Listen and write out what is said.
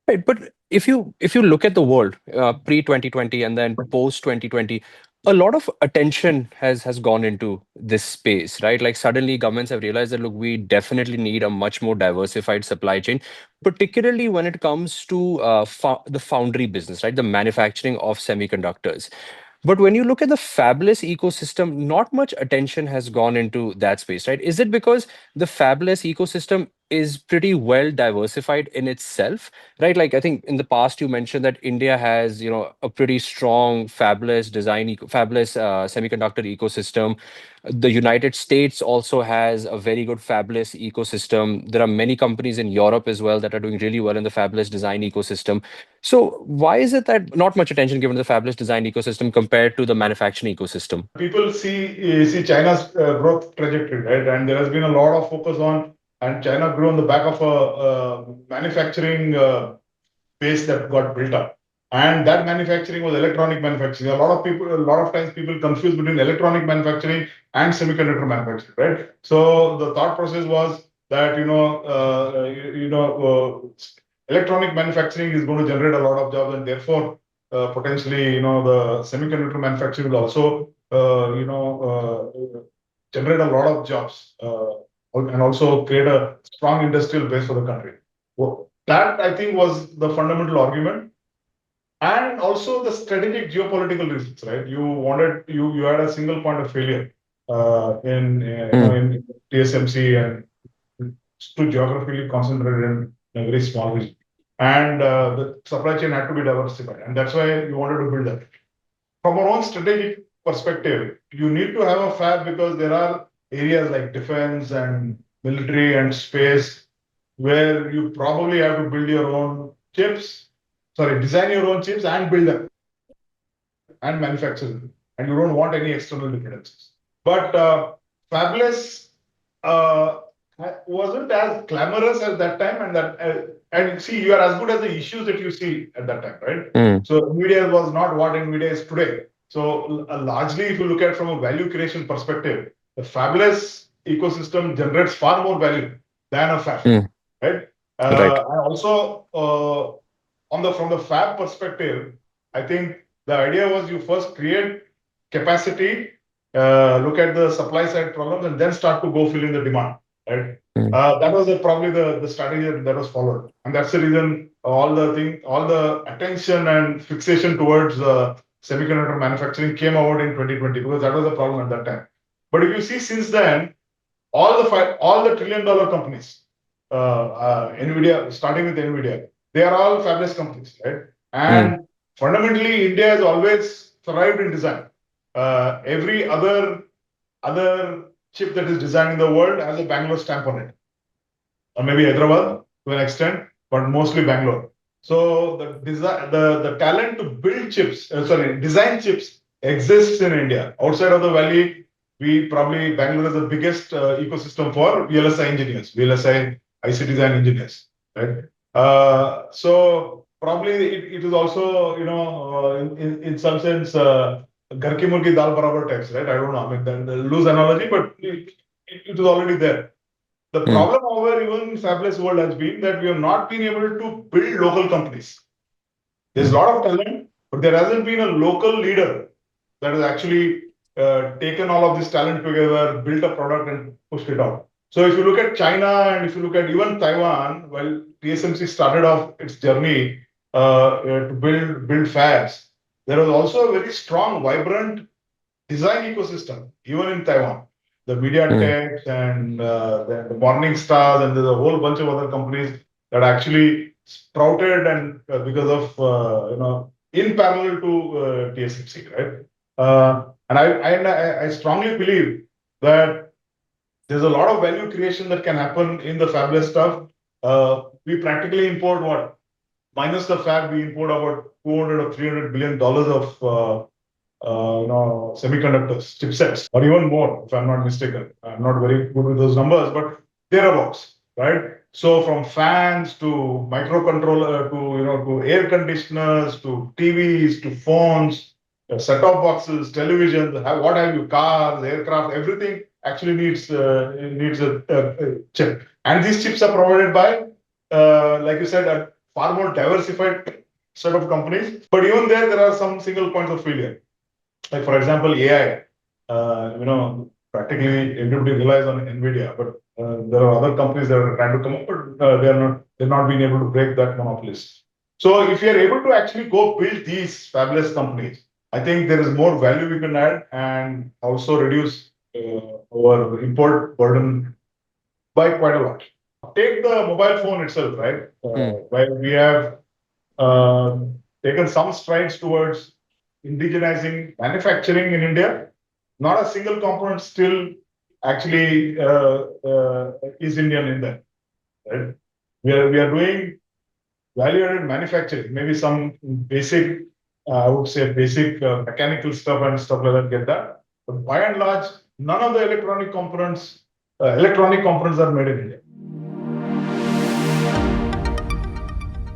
Right, but if you look at the world pre 2020 and then post 2020, a lot of attention has gone into this space, right? Like suddenly governments have realized that look, we definitely need a much more diversified supply chain, particularly when it comes to the foundry business, right? The manufacturing of semiconductors. But when you look at the fabless ecosystem, not much attention has gone into that space, right? Is it because the fabless ecosystem is pretty well diversified in itself, right? Like I think in the past you mentioned that India has, a pretty strong fabless semiconductor ecosystem. The United States also has a very good fabless ecosystem. There are many companies in Europe as well that are doing really well in the fabless design ecosystem. So why is it that not much attention given to the fabless design ecosystem compared to the manufacturing ecosystem? People see China's growth trajectory, right? And there has been a lot of focus on, and China grew on the back of a manufacturing base that got built up. And that manufacturing was electronic manufacturing. A lot of times people confuse between electronic manufacturing and semiconductor manufacturing, right? So the thought process was that, electronic manufacturing is going to generate a lot of jobs, and therefore, potentially, the semiconductor manufacturing will also, generate a lot of jobs, and also create a strong industrial base for the country. Well, that I think was the fundamental argument, and also the strategic geopolitical reasons, right? You had a single point of failure in TSMC, and too geographically concentrated in a very small region, and the supply chain had to be diversified, and that's why you wanted to build that. From our own strategic perspective, you need to have a fab because there are areas like defense and military and space where you probably have to build your own chips, sorry, design your own chips and build them and manufacture them. And you don't want any external dependencies. But fabless uh, wasn't as glamorous at that time, and see, you are as good as the issues that you see at that time, right? Mm, So Nvidia was not what Nvidia is today. So largely, if you look at from a value creation perspective, the fabless ecosystem generates far more value than a fab, mm, right? right. And also, on the from the fab perspective, I think the idea was you first create capacity, look at the supply side problems, and then start to go fill in the demand, right? Mm, That was probably the strategy that was followed, and that's the reason all the attention and fixation towards semiconductor manufacturing came about in 2020, because that was the problem at that time. But if you see since then, all the trillion-dollar companies, Nvidia, starting with Nvidia, they are all fabless companies, right? mm, And fundamentally, India has always thrived in design. Every other chip that is designed in the world has a Bangalore stamp on it, or maybe Hyderabad to an extent, but mostly Bangalore. So the talent to build chips, design chips exists in India. Outside of the valley, we probably Bangalore is the biggest ecosystem for VLSI engineers, VLSI IC design engineers, right? So probably it is also, in some sense, घर की मुर्गी दाल बराबर types, right? I don't know. I mean, the loose analogy, but it is already there. The mm, problem over even in fabless world has been that we have not been able to build local companies. There's a mm, lot of talent, but there hasn't been a local leader that has actually taken all of this talent together, built a product, and pushed it out. So if you look at China, and if you look at even Taiwan, while TSMC started off its journey to build fabs, there was also a very strong, vibrant design ecosystem, even in Taiwan. The mm, MediaTek and the Morning Stars, and there's a whole bunch of other companies that actually sprouted, and in parallel to TSMC, right? And I strongly believe that there's a lot of value creation that can happen in the fabless stuff. We practically import what? Minus the fab, we import about 200 or 300 billion dollars of semiconductors, chipsets, or even more, if I'm not mistaken. I'm not very good with those numbers, but thereabouts, right? So from fans to microcontroller to to air conditioners to TVs to phones, set-top boxes, televisions, what have you, cars, aircraft, everything actually needs a chip, and these chips are provided by, like you said, far more diversified set of companies. But even there are some single points of failure. Like for example, AI. Practically everybody relies on Nvidia, but there are other companies that are trying to come up, but they're not being able to break that monopolist. So if you are able to actually go build these fabulous companies, I think there is more value we can add and also reduce our import burden by quite a lot. Take the mobile phone itself, right? Hmm. While we have uh, taken some strides towards indigenizing manufacturing in India, not a single component still actually is Indian in that. Right? We are doing value-added manufacturing, maybe some basic, I would say basic mechanical stuff and stuff like that get that. But by and large, none of the electronic components are made in India.